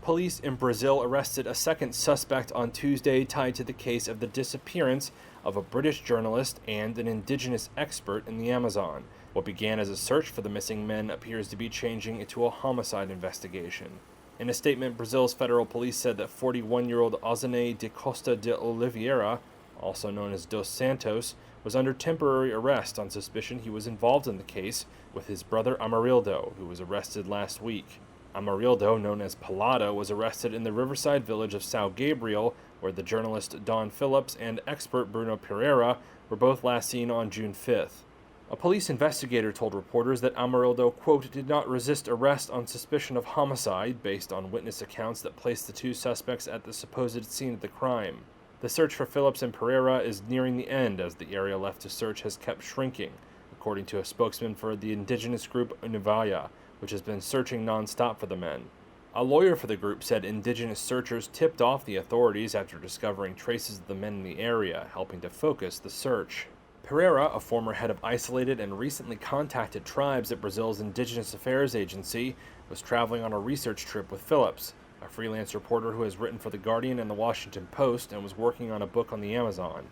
Police in Brazil arrested a second suspect on Tuesday tied to the case of the disappearance of a British journalist and an indigenous expert in the Amazon. What began as a search for the missing men appears to be changing into a homicide investigation. In a statement, Brazil's federal police said that 41-year-old Ozane de Costa de Oliveira, also known as Dos Santos, was under temporary arrest on suspicion he was involved in the case with his brother Amarildo, who was arrested last week. Amarildo, known as Pelado, was arrested in the riverside village of São Gabriel, where the journalist Don Phillips and expert Bruno Pereira were both last seen on June 5th. A police investigator told reporters that Amarildo, quote, did not resist arrest on suspicion of homicide based on witness accounts that placed the two suspects at the supposed scene of the crime. The search for Phillips and Pereira is nearing the end as the area left to search has kept shrinking, according to a spokesman for the indigenous group Univaya, which has been searching non-stop for the men. A lawyer for the group said indigenous searchers tipped off the authorities after discovering traces of the men in the area, helping to focus the search. Pereira, a former head of isolated and recently contacted tribes at Brazil's Indigenous Affairs Agency, was traveling on a research trip with Phillips, a freelance reporter who has written for The Guardian and The Washington Post and was working on a book on the Amazon.